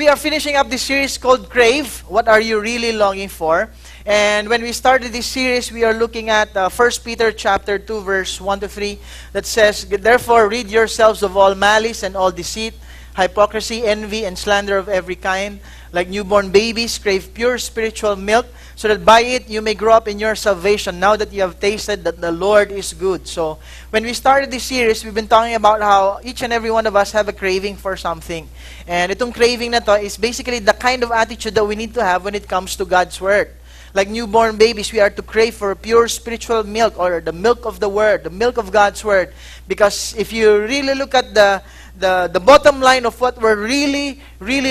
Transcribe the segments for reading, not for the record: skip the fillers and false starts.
We are finishing up this series called Crave. What are you really longing for? And when we started this series, we are looking at 1 Peter chapter 2, verse 1 to 3, that says, "Therefore rid yourselves of all malice and all deceit, hypocrisy, envy, and slander of every kind. Like newborn babies, crave pure spiritual milk, so that by it you may grow up in your salvation, now that you have tasted that the Lord is good." So, when we started this series, we've been talking about how each and every one of us have a craving for something. And itong craving na to is basically the kind of attitude that we need to have when it comes to God's Word. Like newborn babies, we are to crave for pure spiritual milk, or the milk of the Word, the milk of God's Word. Because if you really look at the bottom line of what we're really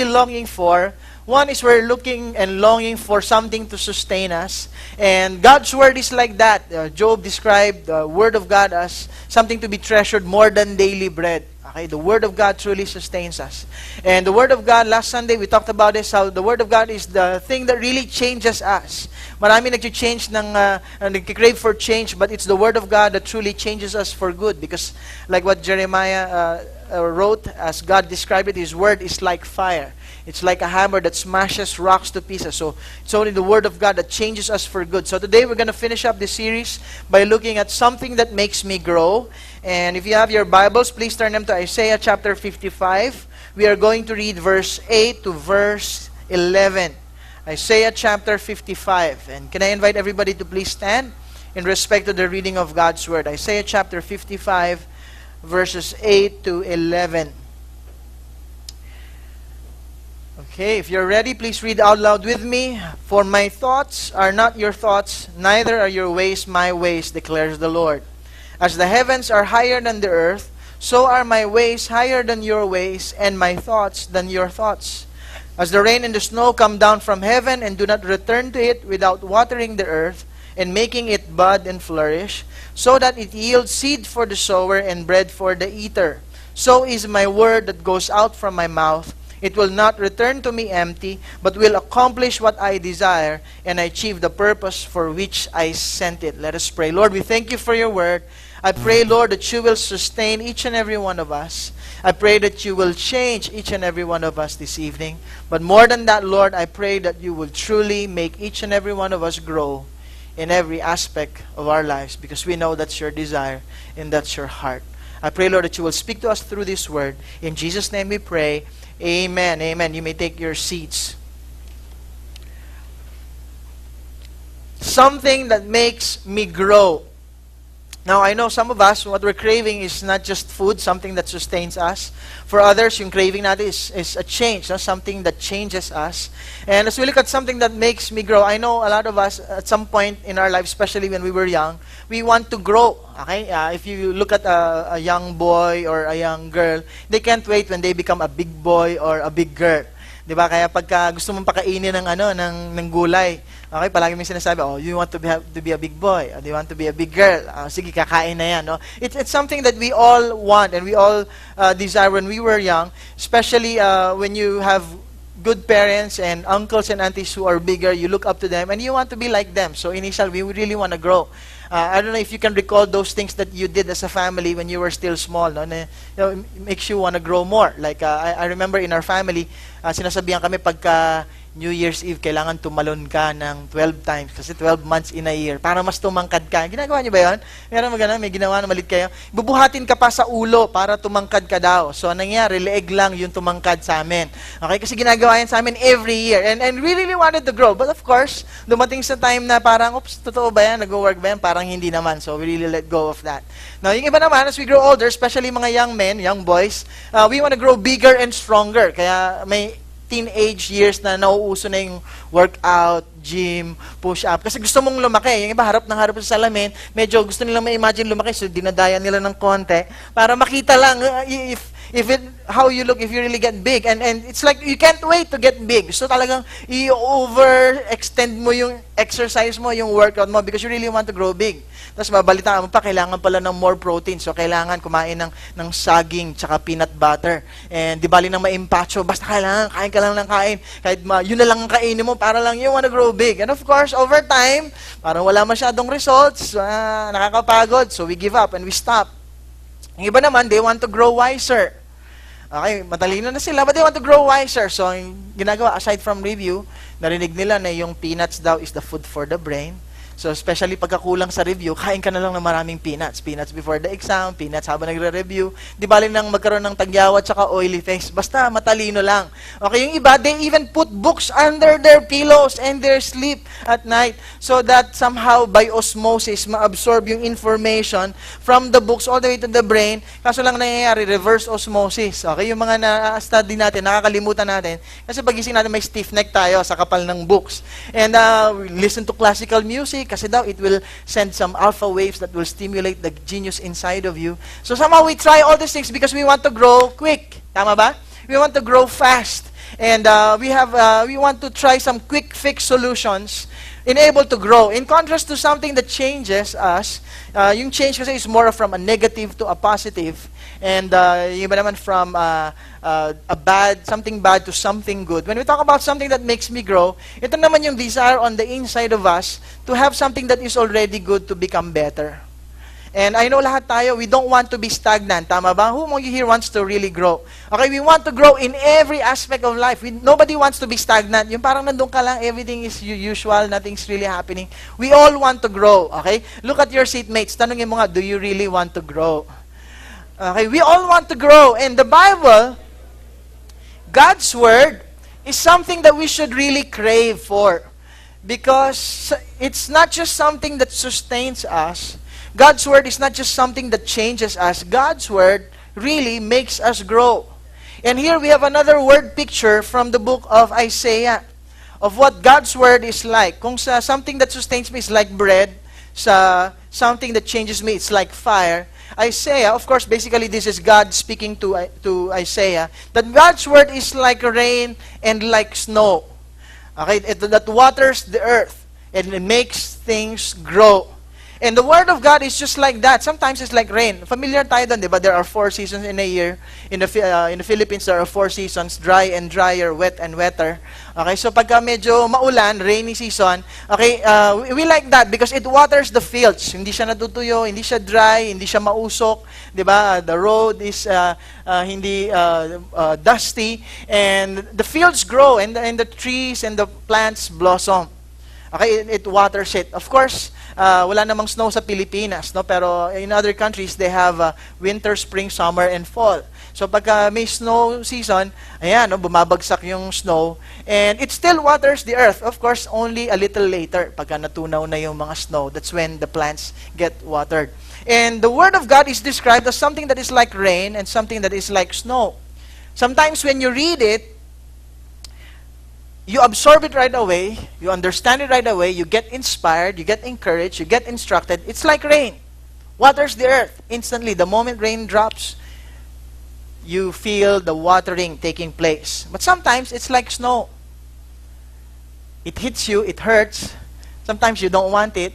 longing for, one is we're looking and longing for something to sustain us. And God's Word is like that. Job described the Word of God as something to be treasured more than daily bread. Okay, the Word of God truly sustains us. And the Word of God, last Sunday, we talked about this, how the Word of God is the thing that really changes us. Marami nag-change nag-crave for change, but it's the Word of God that truly changes us for good. Because like what Jeremiah wrote, as God described it, His Word is like fire. It's like a hammer that smashes rocks to pieces. So it's only the Word of God that changes us for good. So today we're going to finish up this series by looking at something that makes me grow. And if you have your Bibles, please turn them to Isaiah chapter 55. We are going to read verse 8 to verse 11. Isaiah chapter 55. And can I invite everybody to please stand in respect to the reading of God's Word. Isaiah chapter 55, verses 8 to 11. Okay, if you're ready, please read out loud with me. "For my thoughts are not your thoughts, neither are your ways my ways, declares the Lord. As the heavens are higher than the earth, so are my ways higher than your ways, and my thoughts than your thoughts. As the rain and the snow come down from heaven and do not return to it without watering the earth and making it bud and flourish, so that it yields seed for the sower and bread for the eater, so is my word that goes out from my mouth. It will not return to me empty, but will accomplish what I desire and achieve the purpose for which I sent it." Let us pray. Lord, we thank you for your word. I pray, Lord, that you will sustain each and every one of us. I pray that you will change each and every one of us this evening. But more than that, Lord, I pray that you will truly make each and every one of us grow in every aspect of our lives, because we know that's your desire and that's your heart. I pray, Lord, that you will speak to us through this word. In Jesus' name we pray. Amen. Amen. You may take your seats. Something that makes me grow. Now, I know some of us, what we're craving is not just food, something that sustains us. For others, yung craving natin is a change, something that changes us. And as we look at something that makes me grow, I know a lot of us, at some point in our life, especially when we were young, we want to grow. Okay? If you look at a young boy or a young girl, they can't wait when they become a big boy or a big girl. Diba? Kaya pagka gusto mong pakainin ng gulay, okay, palagi may sinasabi, "Oh, you want to be a big boy, or do you want to be a big girl?" Sige, kakain na yan, no? It's something that we all want and we all desire when we were young, especially when you have good parents and uncles and aunties who are bigger. You look up to them and you want to be like them. So initially, we really want to grow. I don't know if you can recall those things that you did as a family when you were still small. No? It makes you want to grow more. Like, I remember in our family, sinasabihan kami pagka New Year's Eve, kailangan tumalon ka ng 12 times kasi 12 months in a year para mas tumangkad ka. Ginagawa niyo ba yun? May ginawa na malit kayo. Bubuhatin ka pa sa ulo para tumangkad ka daw. So, nangyari, leeg lang yung tumangkad sa amin. Okay? Kasi ginagawa yan sa amin every year. And we really wanted to grow. But of course, dumating sa time na parang, oops, totoo ba yan? Nag-work ba yan? Parang hindi naman. So, we really let go of that. Now, yung iba naman, as we grow older, especially mga young men, young boys, we want to grow bigger and stronger. Kaya may teenage years na nauuso na yung workout, gym, push-up. Kasi gusto mong lumaki. Yung iba harap ng harap sa salamin, medyo gusto nilang ma-imagine lumaki, so dinadaya nila ng konti para makita lang how you look if you really get big. And it's like you can't wait to get big. So talagang i-overextend mo yung exercise mo, yung workout mo, because you really want to grow big. Tapos babalitaan mo pa, kailangan pala ng more protein. So kailangan kumain ng saging tsaka peanut butter. And di bali nang maimpacho, basta kailangan, kain ka lang ng kain. Kahit yun na lang ang kainin mo para lang you want to grow big. And of course, over time, parang wala masyadong results, nakakapagod. So we give up and we stop. Yung iba naman, they want to grow wiser. Okay, matalino na sila, but they want to grow wiser. So, yung ginagawa, aside from review, narinig nila na yung peanuts daw is the food for the brain. So, especially pagkakulang sa review, kain ka na lang ng maraming peanuts. Peanuts before the exam, peanuts habang nagre-review. Di bali nang magkaroon ng tagyawa at saka oily face. Basta matalino lang. Okay, yung iba, they even put books under their pillows and their sleep at night so that somehow by osmosis, ma-absorb yung information from the books all the way to the brain. Kaso lang nangyayari, reverse osmosis. Okay, yung mga na-study natin, nakakalimutan natin. Kasi pagising natin, may stiff neck tayo sa kapal ng books. And we listen to classical music, kasi daw it will send some alpha waves that will stimulate the genius inside of you. So somehow we try all these things because we want to grow quick. Tama ba? We want to grow fast. And we want to try some quick fix solutions in able to grow. In contrast to something that changes us, yung change kasi is more from a negative to a positive. And yung iba naman from something bad to something good. When we talk about something that makes me grow, ito naman yung desire on the inside of us to have something that is already good to become better. And I know lahat tayo, we don't want to be stagnant. Tama ba? Who among you here wants to really grow? Okay, we want to grow in every aspect of life. Nobody wants to be stagnant. Yung parang nandun ka lang, everything is usual, nothing's really happening. We all want to grow. Okay? Look at your seatmates. Tanungin mo nga, do you really want to grow? Okay, we all want to grow. And the Bible, God's Word, is something that we should really crave for. Because it's not just something that sustains us. God's Word is not just something that changes us. God's Word really makes us grow. And here we have another word picture from the book of Isaiah of what God's Word is like. Kung sa something that sustains me is like bread, sa something that changes me, it's like fire. Isaiah, of course, basically this is God speaking to Isaiah, that God's Word is like rain and like snow. Okay, that waters the earth and it makes things grow. And the Word of God is just like that. Sometimes it's like rain. Familiar tayo doon, di ba? There are 4 seasons in a year. In the Philippines, there are 4 seasons, dry and drier, wet and wetter. Okay, so pagka medyo maulan, rainy season, okay, we like that because it waters the fields. Hindi siya natutuyo, hindi siya dry, hindi siya mausok, di ba? The road is hindi dusty, and the fields grow, and the trees and the plants blossom. Okay, it waters it. Of course, wala namang snow sa Pilipinas, no? Pero in other countries, they have winter, spring, summer, and fall. So pagka may snow season, ayan, no, bumabagsak yung snow, and it still waters the earth. Of course, only a little later, pagka natunaw na yung mga snow, that's when the plants get watered. And the Word of God is described as something that is like rain and something that is like snow. Sometimes when you read it, you absorb it right away, you understand it right away, you get inspired, you get encouraged, you get instructed. It's like rain. Waters the earth instantly. The moment rain drops, you feel the watering taking place. But sometimes it's like snow. It hits you, it hurts. Sometimes you don't want it.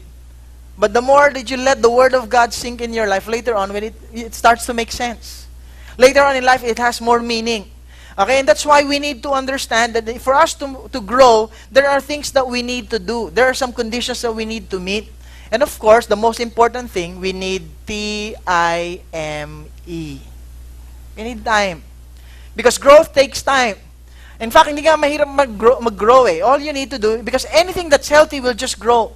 But the more that you let the Word of God sink in your life, later on, when it starts to make sense. Later on in life, it has more meaning. Okay, and that's why we need to understand that for us to grow, there are things that we need to do. There are some conditions that we need to meet. And of course, the most important thing, we need time. We need time. Because growth takes time. In fact, hindi nga mahirap mag-grow eh. All you need to do, because anything that's healthy will just grow.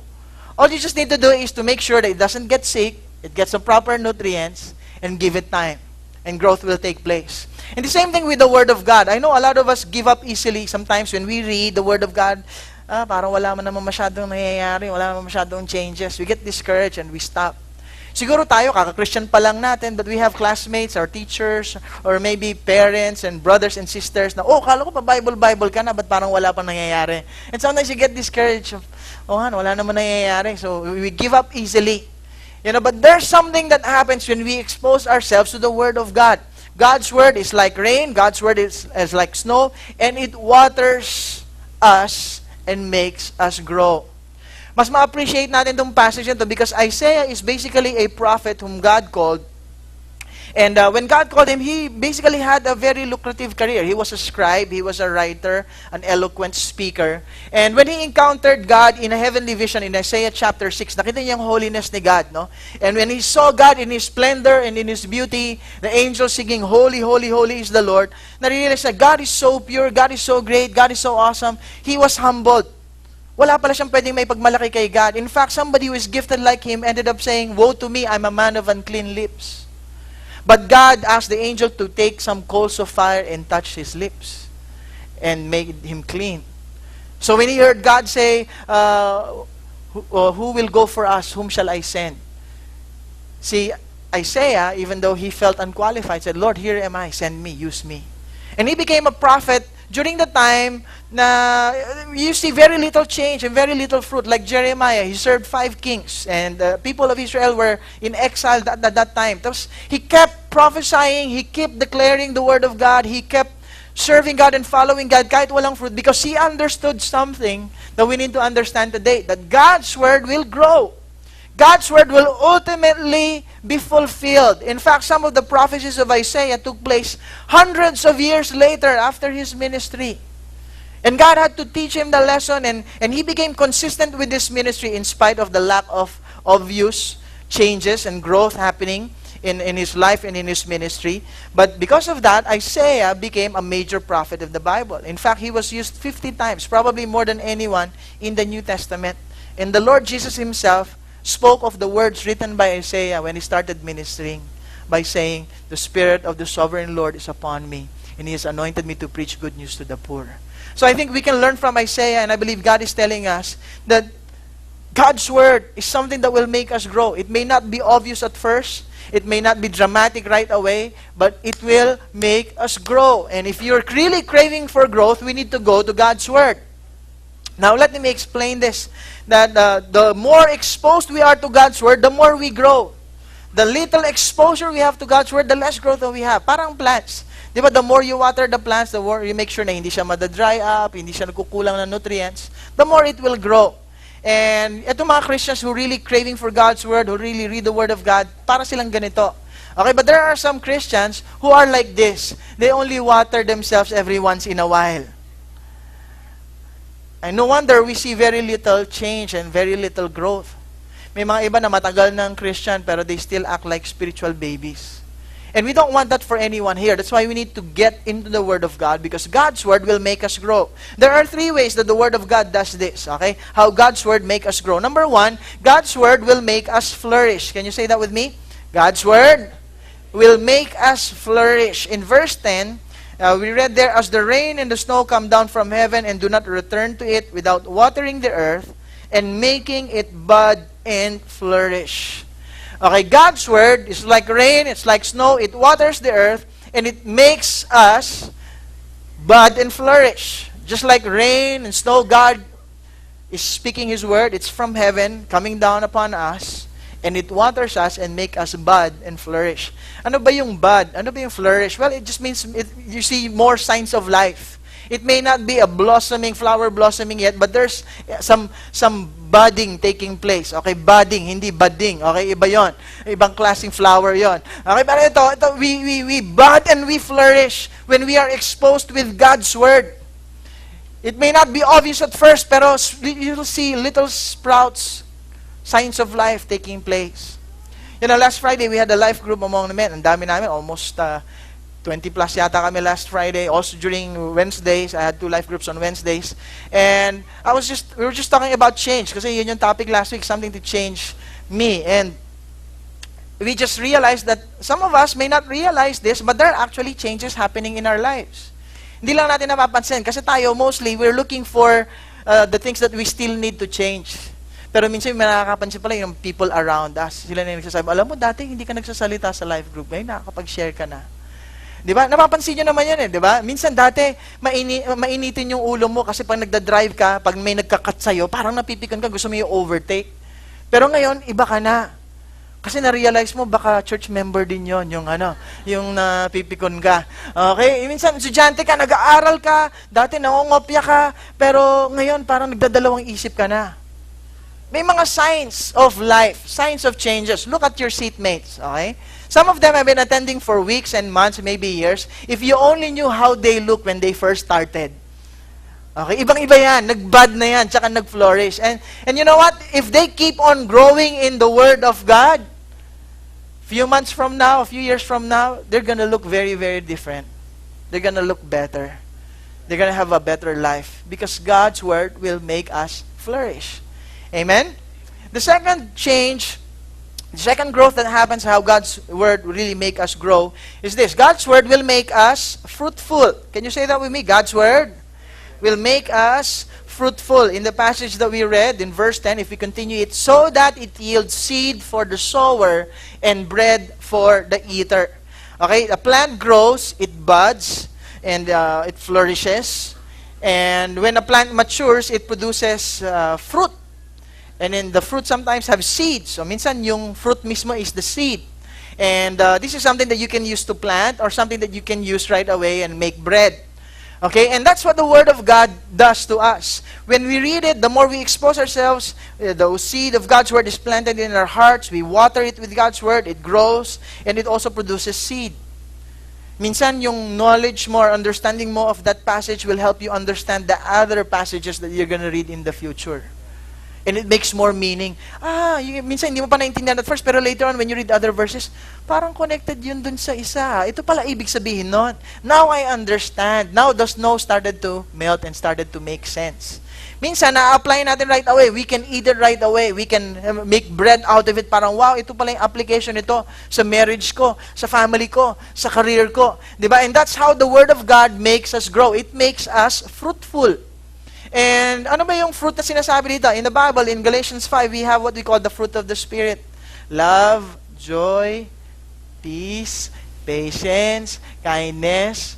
All you just need to do is to make sure that it doesn't get sick, it gets the proper nutrients, and give it time. And growth will take place. And the same thing with the Word of God. I know a lot of us give up easily sometimes when we read the Word of God. Parang wala man naman masyadong nangyayari, wala naman masyadong changes. We get discouraged and we stop. Siguro tayo, kaka-Christian pa lang natin, but we have classmates, or teachers, or maybe parents and brothers and sisters na, kala ko pa Bible ka na, but parang wala pang nangyayari. And sometimes you get discouraged. Wala naman nangyayari. So we give up easily. You know, but there's something that happens when we expose ourselves to the Word of God. God's Word is like rain, God's Word is like snow, and it waters us and makes us grow. Mas ma-appreciate natin itong passage nito because Isaiah is basically a prophet whom God called. And when God called him, he basically had a very lucrative career. He was a scribe, he was a writer, an eloquent speaker. And when he encountered God in a heavenly vision in Isaiah chapter 6, nakita niya yung holiness ni God, no? And when he saw God in His splendor and in His beauty, the angels singing, Holy, Holy, Holy is the Lord, nare-realize na God is so pure, God is so great, God is so awesome. He was humbled. Wala pala siyang pwedeng may pagmalaki kay God. In fact, somebody who is gifted like him ended up saying, Woe to me, I'm a man of unclean lips. But God asked the angel to take some coals of fire and touch his lips and made him clean. So when he heard God say, who will go for us? Whom shall I send? See, Isaiah, even though he felt unqualified, said, Lord, here am I, send me, use me. And he became a prophet during the time na you see very little change and very little fruit. Like Jeremiah, he served 5 kings and the people of Israel were in exile at that time. Tapos he kept prophesying, he kept declaring the word of God, he kept serving God and following God kahit walang fruit because he understood something that we need to understand today, that God's word will grow. God's word will ultimately be fulfilled. In fact, some of the prophecies of Isaiah took place hundreds of years later after his ministry. And God had to teach him the lesson, and he became consistent with this ministry in spite of the lack of obvious changes and growth happening in his life and in his ministry. But because of that, Isaiah became a major prophet of the Bible. In fact, he was used 50 times, probably more than anyone in the New Testament. And the Lord Jesus himself spoke of the words written by Isaiah when he started ministering by saying, The Spirit of the Sovereign Lord is upon me, and He has anointed me to preach good news to the poor. So I think we can learn from Isaiah, and I believe God is telling us that God's Word is something that will make us grow. It may not be obvious at first, it may not be dramatic right away, but it will make us grow. And if you're really craving for growth, we need to go to God's Word. Now, let me explain this, that the more exposed we are to God's Word, the more we grow. The little exposure we have to God's Word, the less growth that we have. Parang plants. Di ba, the more you water the plants, the more you make sure na hindi siya madadry up, hindi siya nagkukulang ng nutrients, the more it will grow. And itong mga Christians who really craving for God's Word, who really read the Word of God, para silang ganito. Okay, but there are some Christians who are like this. They only water themselves every once in a while. And no wonder we see very little change and very little growth. May mga iba na matagal ng Christian pero they still act like spiritual babies. And we don't want that for anyone here. That's why we need to get into the Word of God, because God's Word will make us grow. There are 3 ways that the Word of God does this, okay? How God's Word make us grow. Number 1, God's Word will make us flourish. Can you say that with me? God's Word will make us flourish. In verse 10, we read there, As the rain and the snow come down from heaven and do not return to it without watering the earth and making it bud and flourish. Okay, God's Word is like rain, it's like snow, it waters the earth, and it makes us bud and flourish. Just like rain and snow, God is speaking His Word, it's from heaven, coming down upon us, and it waters us and make us bud and flourish. Ano ba yung bud? Ano ba yung flourish? Well, it just means you see more signs of life. It may not be a blossoming, flower blossoming yet, but there's some budding taking place. Okay, budding, hindi budding. Okay, iba yon. Ibang klaseng flower yon. Okay, pero ito we bud and we flourish when we are exposed with God's Word. It may not be obvious at first, pero you'll see little sprouts, signs of life taking place. You know, last Friday, we had a life group among the men. Ang dami namin, almost 20 plus yata kami last Friday. Also during Wednesdays, I had 2 life groups on Wednesdays. And we were just talking about change. Kasi yun yung topic last week, something to change me. And we just realized that some of us may not realize this, but there are actually changes happening in our lives. Hindi lang natin napapansin. Kasi tayo, mostly, we're looking for the things that we still need to change. Pero minsan may nakakapansin pala yung people around us. Sila na yung nagsasabi, alam mo, dati hindi ka nagsasalita sa life group. Ngayon, nakakapag-share ka na. Di ba? Napapansin nyo naman yan eh, di ba? Minsan dati, mainitin yung ulo mo kasi pag nagda-drive ka, pag may nagkakat sa'yo, parang napipikan ka, gusto mo yung overtake. Pero ngayon, iba ka na. Kasi na-realize mo, baka church member din yon yung napipikon ka. Okay? Minsan, estudyante ka, nag-aaral ka, dati nangongopya ka, pero ngayon, parang nagdadalawang isip ka na. May mga signs of life, signs of changes. Look at your seatmates, okay? Some of them have been attending for weeks and months, maybe years. If you only knew how they look when they first started. Okay, ibang-iba yan. Nag-bud na yan, tsaka nag-flourish. And you know what? If they keep on growing in the Word of God, few months from now, a few years from now, they're gonna look very, very different. They're gonna look better. They're gonna have a better life. Because God's Word will make us flourish. Amen? The second change, the second growth that happens, how God's Word really make us grow, is this. God's Word will make us fruitful. Can you say that with me? God's Word will make us fruitful. In the passage that we read, in verse 10, if we continue it, so that it yields seed for the sower and bread for the eater. Okay, a plant grows, it buds, and it flourishes. And when a plant matures, it produces fruit. And then the fruit sometimes have seeds. So minsan yung fruit mismo is the seed. And this is something that you can use to plant or something that you can use right away and make bread. Okay, and that's what the Word of God does to us. When we read it, the more we expose ourselves, the seed of God's Word is planted in our hearts. We water it with God's Word, it grows, and it also produces seed. Minsan, yung knowledge mo or understanding mo of that passage will help you understand the other passages that you're going to read in the future. And it makes more meaning. Minsan hindi mo pa naintindihan at first, pero later on, when you read other verses, parang connected yun dun sa isa. Ito pala ibig sabihin nun. Now I understand. Now the snow started to melt and started to make sense. Minsan, na-apply natin right away. We can eat it right away. We can make bread out of it. Parang, wow, ito pala yung application nito sa marriage ko, sa family ko, sa career ko. Diba? And that's how the Word of God makes us grow. It makes us fruitful. And ano ba yung fruit na sinasabi dito? In the Bible, in Galatians 5, we have what we call the fruit of the Spirit. Love, joy, peace, patience, kindness,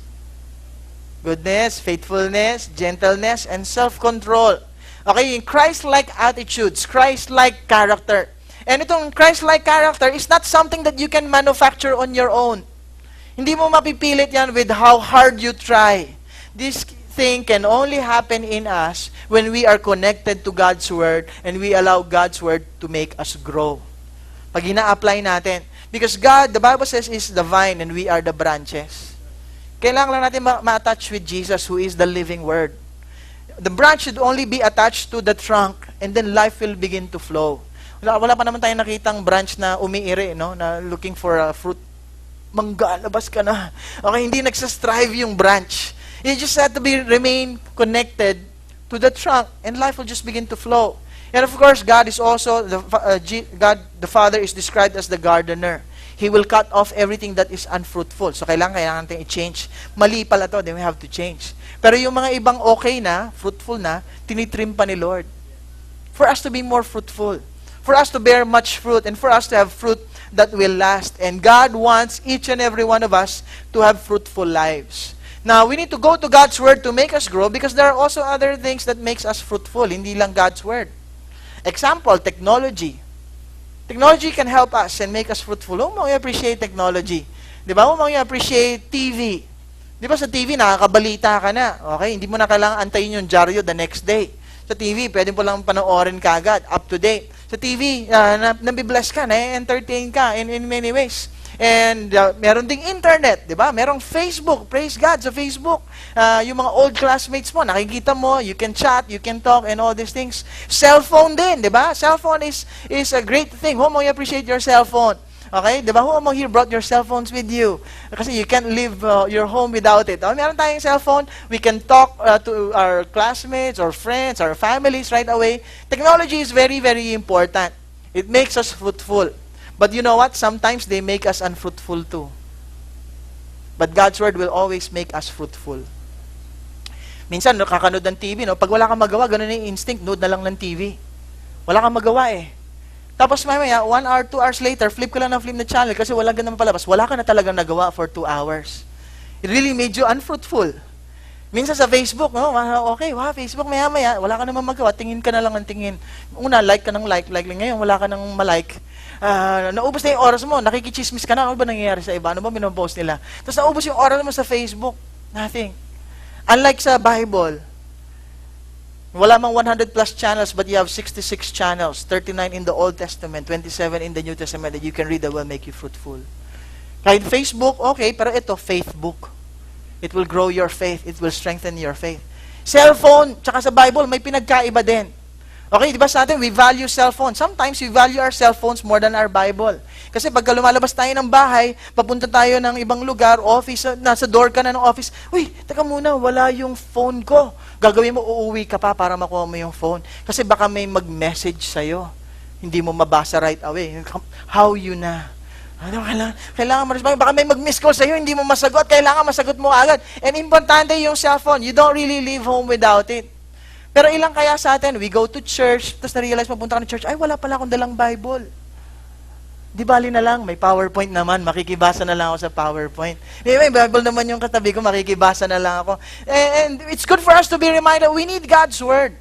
goodness, faithfulness, gentleness, and self-control. Okay, yung Christ-like attitudes, Christ-like character. And itong Christ-like character is not something that you can manufacture on your own. Hindi mo mapipilit yan with how hard you try. This thing can only happen in us when we are connected to God's Word and we allow God's Word to make us grow. Pag ina-apply natin. Because God, the Bible says, is the vine and we are the branches. Kailangan lang natin ma-attach with Jesus who is the living Word. The branch should only be attached to the trunk and then life will begin to flow. Wala pa naman tayong nakitang branch na umiiri, no? Na looking for a fruit. Mangga, labas ka na. Okay, hindi nagsastrive yung branch. You just have to remain connected to the trunk, and life will just begin to flow. And of course, God is also, God the Father is described as the gardener. He will cut off everything that is unfruitful. So kailangan natin i-change. Mali pala to, then we have to change. Pero yung mga ibang okay na, fruitful na, tinitrim pa ni Lord. For us to be more fruitful. For us to bear much fruit, and for us to have fruit that will last. And God wants each and every one of us to have fruitful lives. Now, we need to go to God's Word to make us grow because there are also other things that makes us fruitful, hindi lang God's Word. Example, technology. Technology can help us and make us fruitful. Huwag mong i-appreciate technology. Di ba? Huwag mong i-appreciate TV. Di ba sa TV, nakakabalita ka na. Okay? Hindi mo na kailangan antayin yung dyaryo the next day. Sa TV, pwede mo lang panoorin ka agad, up to date. Sa TV, nabibless ka, na-entertain ka in many ways. And meron ding internet, di ba? Merong Facebook, praise God sa Facebook. Yung mga old classmates mo, nakikita mo, you can chat, you can talk, and all these things. Cellphone din, di ba? Cellphone is a great thing. Who mo appreciate your cellphone? Okay? Di ba? Who among here brought your cell phones with you? Kasi you can't leave your home without it. Meron tayong cellphone, we can talk to our classmates, or friends, our families right away. Technology is very, very important. It makes us fruitful. But you know what? Sometimes they make us unfruitful too. But God's Word will always make us fruitful. Minsan, kakanood ng TV, no? Pag wala kang magawa, ganun yung instinct, nood na lang ng TV. Wala kang magawa eh. Tapos mamaya, 1 hour, 2 hours later, flip ka lang ng flip na channel kasi wala ganun palabas. Wala ka na talagang nagawa for 2 hours. It really made you unfruitful. Minsan sa Facebook, no? Okay, wow, Facebook, maya-maya, wala ka naman magawa, tingin ka na lang ng tingin. Una, like ka ng like lang. Ngayon, wala ka nang malike. Naubos na yung oras mo, nakikichismis ka na, ano ba nangyayari sa iba? Ano ba minopost nila? Tapos naubos yung oras mo sa Facebook. Nothing. Unlike sa Bible, wala mang 100 plus channels, but you have 66 channels, 39 in the Old Testament, 27 in the New Testament that you can read that will make you fruitful. Kahit Facebook, okay, pero ito, faithbook. It will grow your faith. It will strengthen your faith. Cellphone, tsaka sa Bible, may pinagkaiba din. Okay, di ba sa atin, we value cellphone. Sometimes we value our cellphones more than our Bible. Kasi pagka lumalabas tayo ng bahay, papunta tayo ng ibang lugar, office, nasa door ka na ng office, uy, teka muna, wala yung phone ko. Gagawin mo, uuwi ka pa para makuha mo yung phone. Kasi baka may mag-message sa'yo. Hindi mo mabasa right away. How you na? Ano, kailangan ma-respond. Baka may mag-miss call sa'yo, hindi mo masagot. Kailangan masagot mo agad. And importante yung cellphone. You don't really leave home without it. Pero ilang kaya sa atin, we go to church, tapos na-realize mapunta ka ng church, ay, wala pala akong dalang Bible. Di bali na lang, may PowerPoint naman, makikibasa na lang ako sa PowerPoint. May Bible naman yung katabi ko, makikibasa na lang ako. And it's good for us to be reminded, we need God's Word.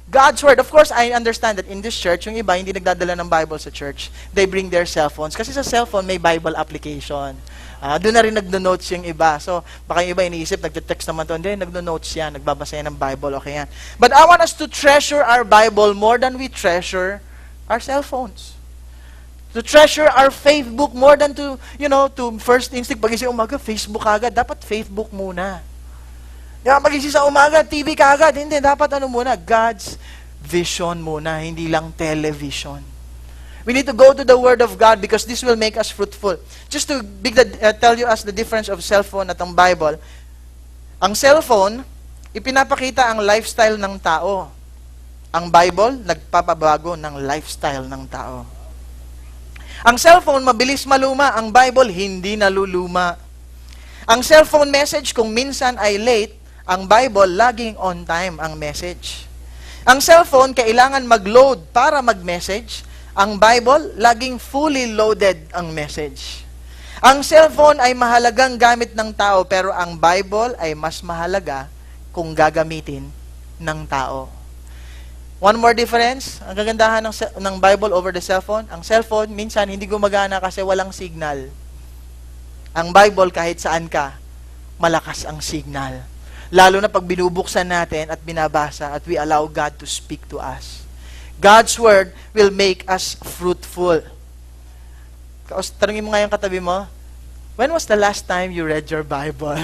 God's Word. Of course, I understand that in this church, yung iba, hindi nagdadala ng Bible sa church. They bring their cell phones. Kasi sa cellphone, may Bible application. Doon na rin nagno-notes yung iba. So, baka yung iba iniisip, nagte-text naman to. Hindi, nagno-notes yan, nagbabasa yan ng Bible, okay yan. But I want us to treasure our Bible more than we treasure our cell phones. To treasure our Facebook more than to, to first instinct, pagising umaga, Facebook agad. Dapat Facebook muna. Pagising sa umaga, TV ka agad. Hindi, dapat muna, God's vision muna, hindi lang television. We need to go to the Word of God because this will make us fruitful. Just to tell you the difference of cellphone at ang Bible, ang cellphone, ipinapakita ang lifestyle ng tao. Ang Bible, nagpapabago ng lifestyle ng tao. Ang cellphone, mabilis maluma. Ang Bible, hindi naluluma. Ang cellphone message, kung minsan ay late, ang Bible, laging on time ang message. Ang cellphone, kailangan mag-load para mag-message. Ang Bible, laging fully loaded ang message. Ang cellphone ay mahalagang gamit ng tao, pero ang Bible ay mas mahalaga kung gagamitin ng tao. One more difference, ang kagandahan ng Bible over the cellphone, ang cellphone, minsan hindi gumagana kasi walang signal. Ang Bible, kahit saan ka, malakas ang signal. Lalo na pag binubuksan natin at binabasa at we allow God to speak to us. God's Word will make us fruitful. Tanungin mo nga yung katabi mo, when was the last time you read your Bible?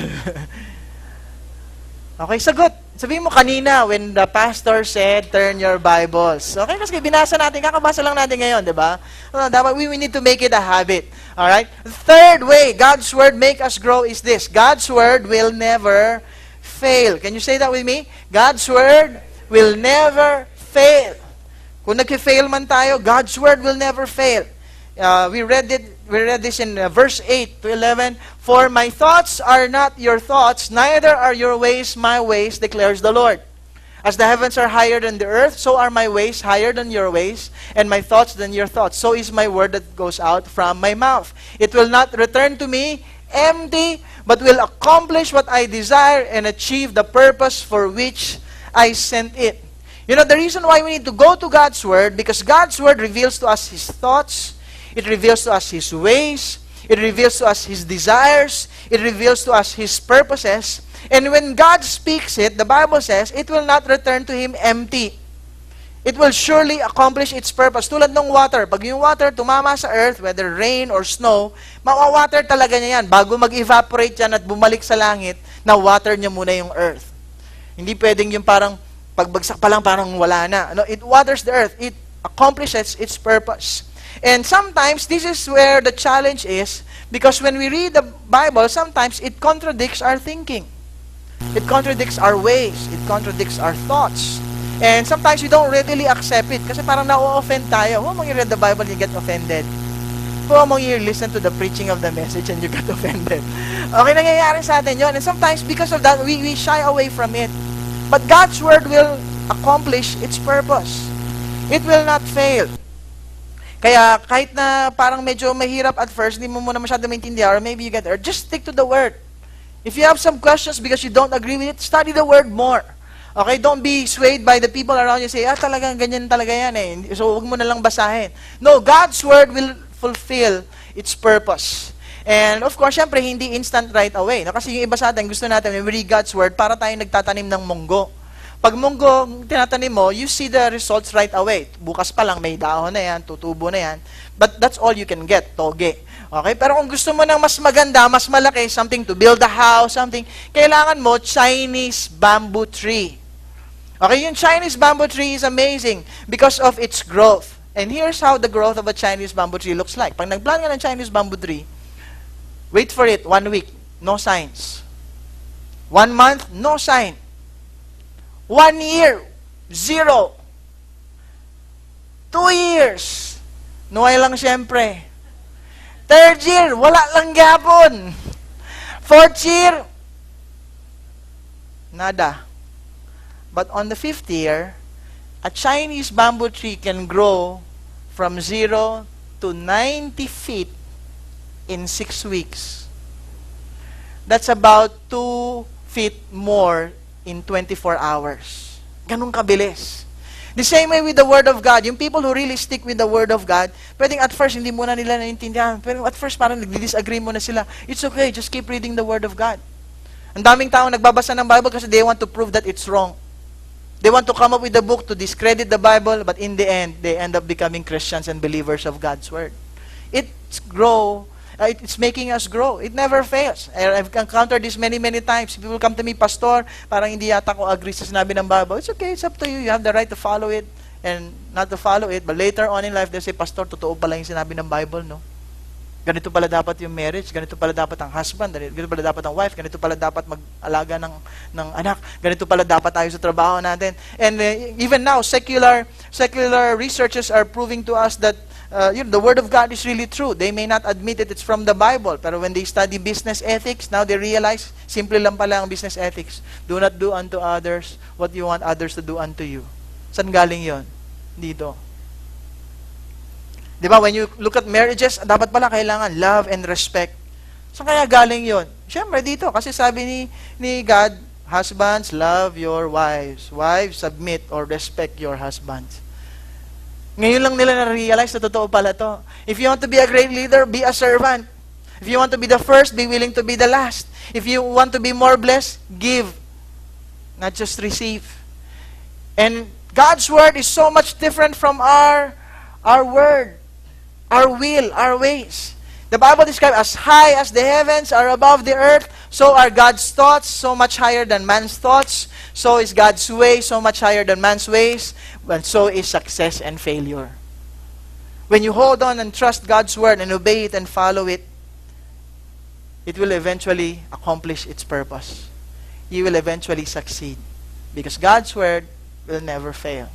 Okay, sagot. Sabihin mo kanina, when the pastor said, turn your Bibles. Okay, kasi binasa natin, kakabasa lang natin ngayon, di ba? Dapat we need to make it a habit. Alright? Third way, God's Word make us grow is this. God's Word will never fail. Can you say that with me? God's Word will never fail. Kung nag-fail man tayo, God's Word will never fail. We read this in verse 8 to 11. For my thoughts are not your thoughts, neither are your ways my ways, declares the Lord. As the heavens are higher than the earth, so are my ways higher than your ways, and my thoughts than your thoughts. So is my word that goes out from my mouth. It will not return to me empty, but will accomplish what I desire and achieve the purpose for which I sent it. The reason why we need to go to God's Word, because God's Word reveals to us His thoughts, it reveals to us His ways, it reveals to us His desires, it reveals to us His purposes, and when God speaks it, the Bible says, it will not return to Him empty. It will surely accomplish its purpose. Tulad ng water, pag yung water tumama sa earth, whether rain or snow, mawawater talaga niya yan. Bago mag-evaporate yan at bumalik sa langit, na water niya muna yung earth. Hindi pwedeng yung parang pagbagsak pa lang parang wala na. No, it waters the earth. It accomplishes its purpose. And sometimes, this is where the challenge is, because when we read the Bible, sometimes it contradicts our thinking. It contradicts our ways. It contradicts our thoughts. And sometimes we don't readily accept it kasi parang na-offend tayo. Huwag mong you read the Bible, you get offended. Huwag mong you listen to the preaching of the message and you get offended. Okay, nangyayari sa atin yun. And sometimes, because of that, we shy away from it. But God's Word will accomplish its purpose. It will not fail. Kaya kahit na parang medyo mahirap at first, hindi mo muna masyado maintindihan, or maybe you get there, just stick to the Word. If you have some questions because you don't agree with it, study the Word more. Okay, don't be swayed by the people around you say, talagang ganyan talaga yan eh. So huwag mo na lang basahin. No, God's Word will fulfill its purpose. And of course, syempre, hindi instant right away. No? Kasi yung iba sa atin, gusto natin, when we read God's Word, para tayo nagtatanim ng munggo. Pag munggo, tinatanim mo, you see the results right away. Bukas pa lang, may dahon na yan, tutubo na yan. But that's all you can get, toge. Okay? Pero kung gusto mo ng mas maganda, mas malaki, something to build a house, something, kailangan mo Chinese bamboo tree. Okay? Yung Chinese bamboo tree is amazing because of its growth. And here's how the growth of a Chinese bamboo tree looks like. Pag nagplant ka ng Chinese bamboo tree, wait for it, 1 week, no signs. 1 month, no sign. 1 year, 0. 2 years, nuway lang siyempre. 3rd year, wala lang gyapon. 4th year, nada. But on the 5th year, a Chinese bamboo tree can grow from 0 to 90 feet in 6 weeks. That's about 2 feet more in 24 hours. Ganun kabilis. The same way with the Word of God. Yung people who really stick with the Word of God, pwedeng at first hindi muna nila naiintindihan. Pero at first parang nag-disagree muna sila. It's okay, just keep reading the Word of God. Ang daming tao nagbabasa ng Bible kasi they want to prove that it's wrong. They want to come up with a book to discredit the Bible, but in the end, they end up becoming Christians and believers of God's Word. It's making us grow. It never fails. I've encountered this many times. People come to me, Pastor, parang hindi yata ko agree sa sinabi ng Bible. It's okay, it's up to you. You have the right to follow it and not to follow it. But later on in life, they say, Pastor, totoo pala yung sinabi ng Bible, no? Ganito pala dapat yung marriage, ganito pala dapat ang husband, ganito pala dapat ang wife, ganito pala dapat mag-alaga ng anak, ganito pala dapat tayo sa trabaho natin. And even now, secular researchers are proving to us that the Word of God is really true. They may not admit it, it's from the Bible. Pero when they study business ethics, now they realize, simple lang pala ang business ethics. Do not do unto others what you want others to do unto you. Saan galing yon? Dito. Di ba, when you look at marriages, dapat pala kailangan love and respect. Saan kaya galing yon? Siyempre dito, kasi sabi ni God, husbands, love your wives. Wives, submit or respect your husbands. Ngayon lang nila na-realize na totoo pala to. If you want to be a great leader, be a servant. If you want to be the first, be willing to be the last. If you want to be more blessed, give. Not just receive. And God's Word is so much different from our word, our will, our ways. The Bible describes as high as the heavens are above the earth, so are God's thoughts so much higher than man's thoughts. So is God's way so much higher than man's ways. And so is success and failure. When you hold on and trust God's Word and obey it and follow it, it will eventually accomplish its purpose. You will eventually succeed. Because God's Word will never fail.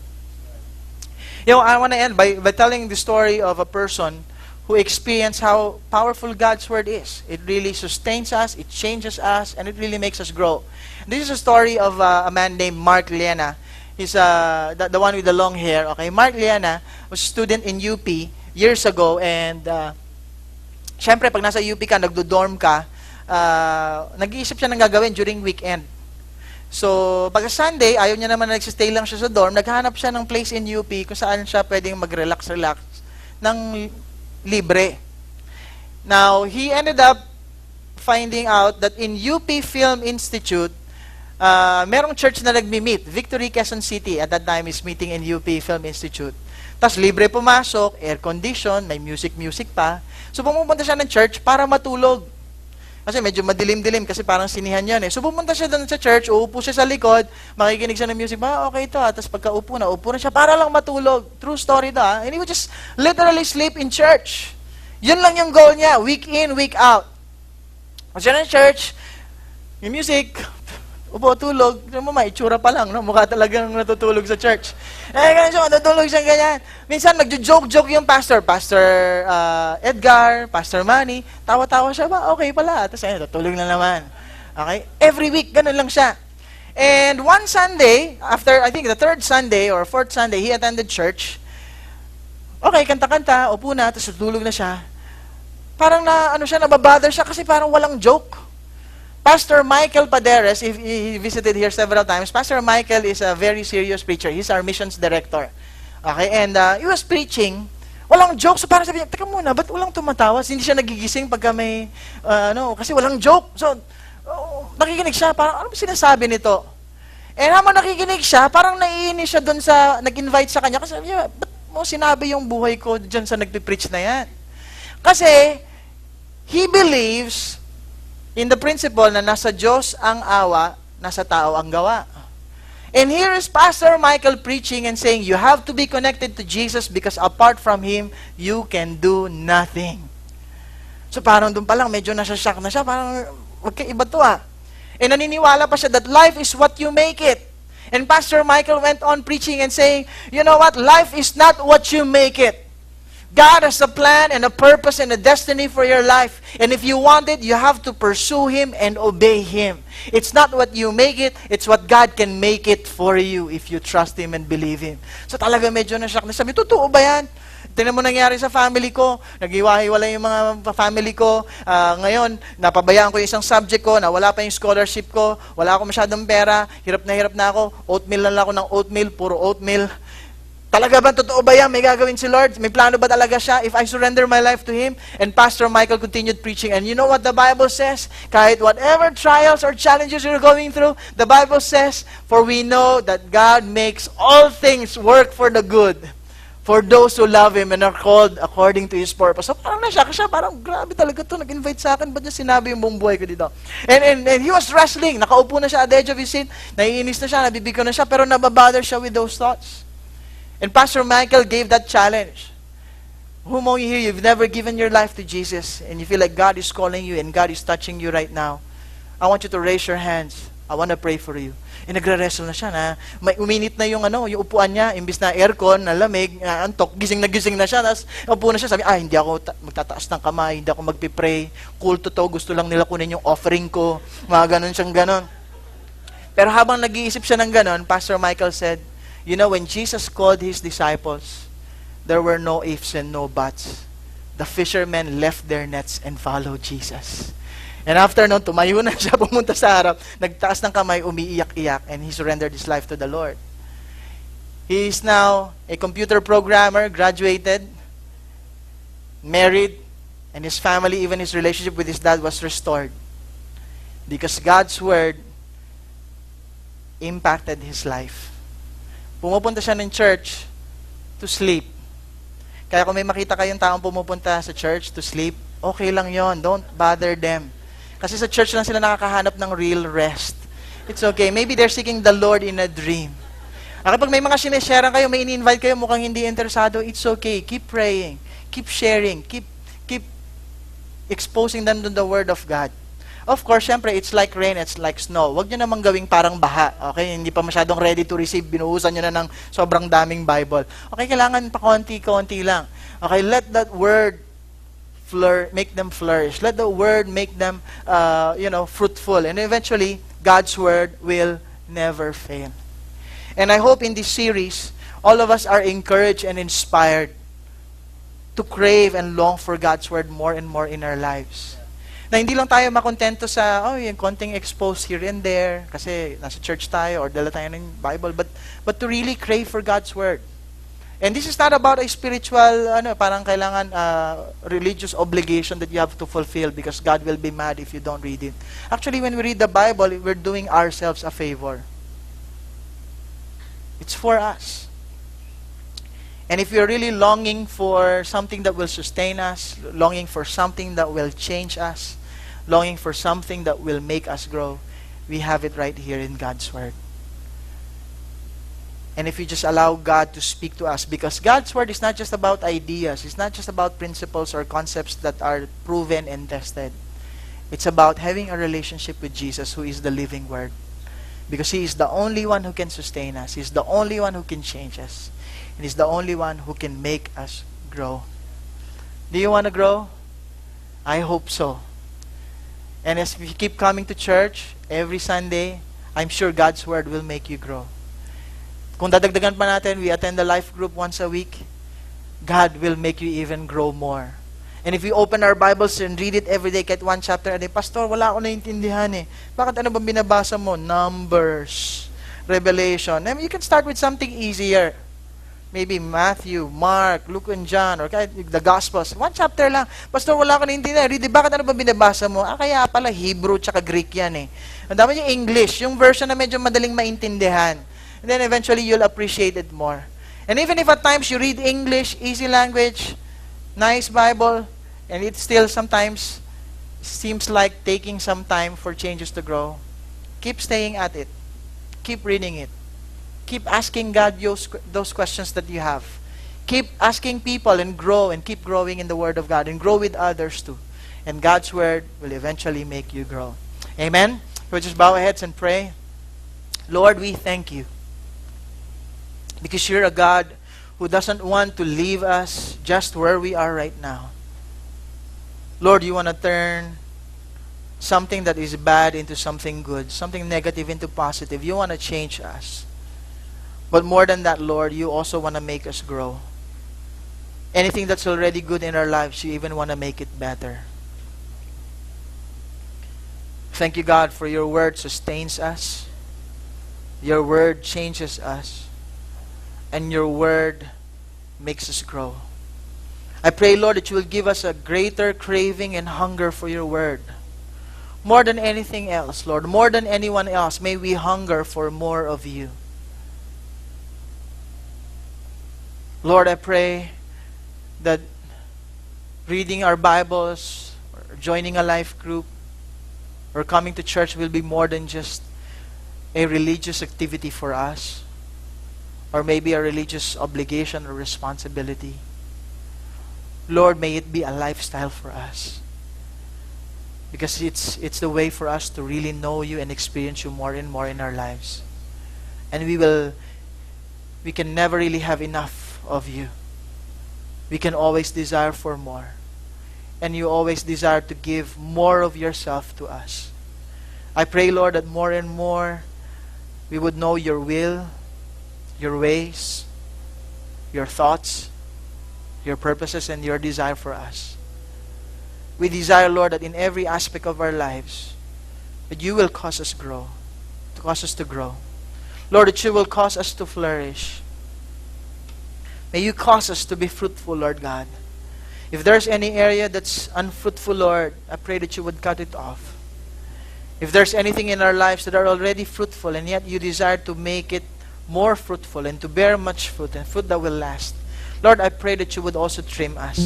You know, I want to end by telling the story of a person who experienced how powerful God's Word is. It really sustains us, it changes us, and it really makes us grow. This is a story of a man named Mark Liana. He's the one with the long hair. Okay, Mark Liana was a student in UP years ago, and syempre, pag nasa UP ka, nagdo-dorm ka, nag-iisip siya ng gagawin during weekend. So, pag Sunday, ayaw niya naman na nagsistay lang siya sa dorm, naghahanap siya ng place in UP kung saan siya pwedeng mag-relax ng libre. Now, he ended up finding out that in UP Film Institute, merong church na nagmi-meet. Victory, Quezon City, at that time is meeting in UP Film Institute. Tapos libre pumasok, air condition, may music pa. So pumunta siya ng church para matulog. Kasi medyo madilim-dilim kasi parang sinihan yan eh. So pumunta siya doon sa church, uupo siya sa likod, makikinig siya ng music, okay ito Tapos pagka-upo na siya para lang matulog. True story to And he would just literally sleep in church. Yun lang yung goal niya, week in, week out. Kasi siya ng church, yung music, upo, tulog, may itsura pa lang, no? Mukha talagang natutulog sa church. Ganyan siya, natutulog siya ganyan. Minsan, nagjo-joke yung pastor. Pastor Edgar, Pastor Manny, tawa-tawa siya ba? Okay pala. Tapos, natutulog na naman. Okay? Every week, ganun lang siya. And one Sunday, after, I think, the 3rd Sunday or 4th Sunday, he attended church. Okay, kanta-kanta, upo na, tapos natutulog na siya. Parang nababother siya kasi parang walang joke. Pastor Michael Paderes, he visited here several times. Pastor Michael is a very serious preacher. He's our missions director. Okay, and he was preaching. Walang joke. So parang sabi niya, teka muna, ba't walang tumatawa? Hindi siya nagigising pagka may, kasi walang joke. So, nakikinig siya, parang, ano ba sinasabi nito? And habang nakikinig siya, parang naiinis siya doon sa nag-invite sa kanya. Kasi sabi niya, ba't mo sinabi yung buhay ko dyan sa nagpipreach na yan? Kasi, he believes in the principle na nasa Diyos ang awa, nasa tao ang gawa. And here is Pastor Michael preaching and saying, you have to be connected to Jesus because apart from Him, you can do nothing. So parang doon pa lang, medyo nasa-shock na siya, parang magkaiba to ah. And naniniwala pa siya that life is what you make it. And Pastor Michael went on preaching and saying, you know what, life is not what you make it. God has a plan and a purpose and a destiny for your life. And if you want it, you have to pursue Him and obey Him. It's not what you make it, it's what God can make it for you if you trust Him and believe Him. So talaga medyo na-shock na sabi, totoo ba yan? Tingnan mo nangyari sa family ko, nag-iwahiwalay yung mga family ko, ngayon, napabayaan ko yung isang subject ko, nawala pa yung scholarship ko, wala ako masyadong pera, hirap na ako, oatmeal lang ako ng oatmeal, puro oatmeal. Talaga ba, totoo ba yan? May gagawin si Lord? May plano ba talaga siya if I surrender my life to Him? And Pastor Michael continued preaching. And you know what the Bible says? Kahit whatever trials or challenges you're going through, the Bible says, for we know that God makes all things work for the good for those who love Him and are called according to His purpose. So parang na-shock siya, parang grabe talaga to, nag-invite sa akin, ba't niya sinabi yung buong buhay ko dito? And he was wrestling, nakaupo na siya at the edge of his seat, naiinis na siya, nabibigo na siya, pero nababother siya with those thoughts. And Pastor Michael gave that challenge. Who among you here, you've never given your life to Jesus, and you feel like God is calling you and God is touching you right now, I want you to raise your hands. I want to pray for you. And nagre-wrestle na siya na may uminit na yung yung upuan niya, imbis na aircon, na lamig, antok, gising na siya, tapos upo na siya, sabi, hindi ako magtataas ng kamay, hindi ako magpipray, kulto to, gusto lang nila kunin yung offering ko, mga ganon siyang ganon. Pero habang nag-iisip siya ng ganon, Pastor Michael said, you know, when Jesus called His disciples, there were no ifs and no buts. The fishermen left their nets and followed Jesus. And after noon, tumayo na siya, pumunta sa harap, nagtaas ng kamay, umiiyak-iyak, and he surrendered his life to the Lord. He is now a computer programmer, graduated, married, and his family, even his relationship with his dad was restored. Because God's Word impacted his life. Pumupunta siya ng church to sleep. Kaya kung may makita kayong taong pumupunta sa church to sleep, okay lang yon, don't bother them. Kasi sa church lang sila nakakahanap ng real rest. It's okay. Maybe they're seeking the Lord in a dream. Kapag may mga sineshare kayo, may ini-invite kayo, mukhang hindi interesado, it's okay. Keep praying. Keep sharing. Keep exposing them to the Word of God. Of course, syempre, it's like rain, it's like snow. Huwag nyo namang gawing parang baha. Okay? Hindi pa masyadong ready to receive. Binuhusan nyo na ng sobrang daming Bible. Okay, kailangan pa konti-konti lang. Okay, let that Word make them flourish. Let the Word make them, fruitful. And eventually, God's Word will never fail. And I hope in this series, all of us are encouraged and inspired to crave and long for God's Word more and more in our lives. Na hindi lang tayo makontento sa, yung konting expose here and there, kasi nasa church tayo or dala tayo ng Bible, but to really crave for God's Word. And this is not about a spiritual, parang kailangan religious obligation that you have to fulfill because God will be mad if you don't read it. Actually, when we read the Bible, we're doing ourselves a favor. It's for us. And if you're really longing for something that will sustain us, longing for something that will change us, longing for something that will make us grow, we have it right here in God's Word. And if you just allow God to speak to us, because God's Word is not just about ideas, it's not just about principles or concepts that are proven and tested. It's about having a relationship with Jesus, who is the living Word. Because He is the only one who can sustain us. He's the only one who can change us. And He's the only one who can make us grow. Do you want to grow? I hope so. And as we keep coming to church every Sunday, I'm sure God's Word will make you grow. Kung dadagdagan pa natin, we attend the life group once a week, God will make you even grow more. And if we open our Bibles and read it every day, kahit one chapter a day, Pastor, wala ako naintindihan eh. Bakit ano bang binabasa mo? Numbers, Revelation. I mean, you can start with something easier. maybe Matthew, Mark, Luke, and John, or kahit the Gospels. One chapter lang. Pastor, wala ko naintindihan. Read, bakit ano ba binabasa mo? Kaya pala Hebrew tsaka Greek yan eh. Ang dami yung English, yung version na medyo madaling maintindihan. And then eventually, you'll appreciate it more. And even if at times you read English, easy language, nice Bible, and it still sometimes seems like taking some time for changes to grow, keep staying at it. Keep reading it. Keep asking God those questions that you have. Keep asking people and grow and keep growing in the Word of God and grow with others too. And God's Word will eventually make you grow. Amen? We'll just bow our heads and pray. Lord, we thank you. Because you're a God who doesn't want to leave us just where we are right now. Lord, you want to turn something that is bad into something good, something negative into positive. You want to change us. But more than that, Lord, you also want to make us grow. Anything that's already good in our lives, you even want to make it better. Thank you, God, for your word sustains us. Your word changes us. And your word makes us grow. I pray, Lord, that you will give us a greater craving and hunger for your word. More than anything else, Lord, more than anyone else, may we hunger for more of you. Lord, I pray that reading our Bibles, or joining a life group, or coming to church will be more than just a religious activity for us, or maybe a religious obligation or responsibility. Lord, may it be a lifestyle for us. Because it's the way for us to really know you and experience you more and more in our lives. And we can never really have enough of you. We can always desire for more. And you always desire to give more of yourself to us. I pray, Lord, that more and more we would know your will, your ways, your thoughts, your purposes, and your desire for us. We desire, Lord, that in every aspect of our lives, that you will cause us grow, to cause us to grow. Lord, that you will cause us to flourish. May you cause us to be fruitful, Lord God. If there's any area that's unfruitful, Lord, I pray that you would cut it off. If there's anything in our lives that are already fruitful and yet you desire to make it more fruitful and to bear much fruit and fruit that will last, Lord, I pray that you would also trim us.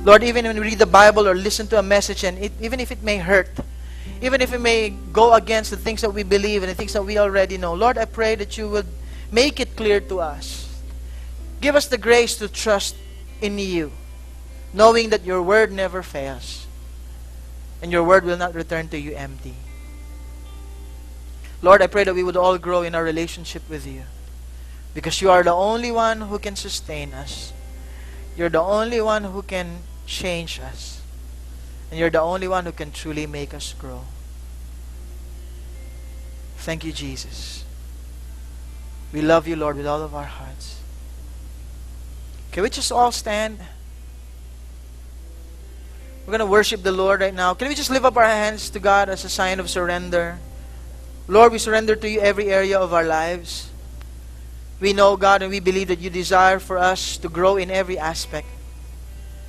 Lord, even when we read the Bible or listen to a message, and even if it may hurt, even if it may go against the things that we believe and the things that we already know, Lord, I pray that you would make it clear to us. Give us the grace to trust in you, knowing that your word never fails, and your word will not return to you empty. Lord, I pray that we would all grow in our relationship with you, because you are the only one who can sustain us. You're the only one who can change us. And you're the only one who can truly make us grow. Thank you, Jesus. We love you, Lord, with all of our hearts. Can we just all stand? We're going to worship the Lord right now. Can we just lift up our hands to God as a sign of surrender? Lord, we surrender to you every area of our lives. We know, God, and we believe that you desire for us to grow in every aspect.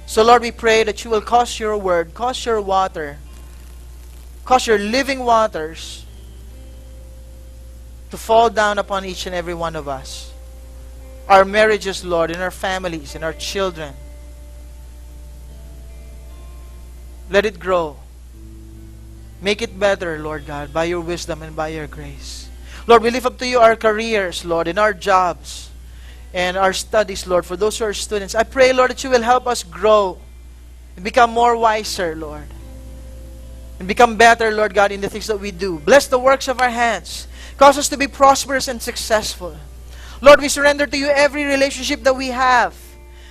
So, Lord, we pray that you will cause your word, cause your water, cause your living waters to fall down upon each and every one of us. Our marriages, Lord, and our families, and our children. Let it grow. Make it better, Lord God, by your wisdom and by your grace. Lord, we lift up to you our careers, Lord, and our jobs and our studies, Lord, for those who are students. I pray, Lord, that you will help us grow and become more wiser, Lord, and become better, Lord God, in the things that we do. Bless the works of our hands. Cause us to be prosperous and successful. Lord, we surrender to you every relationship that we have,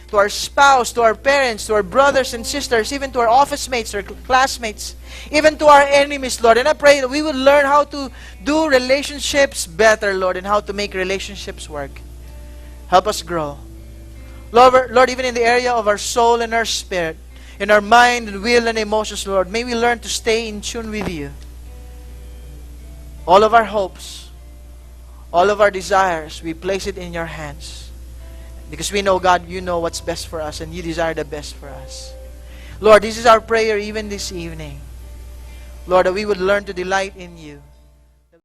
to our spouse, to our parents, to our brothers and sisters, even to our office mates or classmates, even to our enemies, Lord. And I pray that we will learn how to do relationships better, Lord, and how to make relationships work. Help us grow. Lord, even in the area of our soul and our spirit, in our mind and will and emotions, Lord, may we learn to stay in tune with you. All of our hopes, all of our desires, we place it in your hands. Because we know, God, you know what's best for us and you desire the best for us. Lord, this is our prayer even this evening. Lord, that we would learn to delight in you.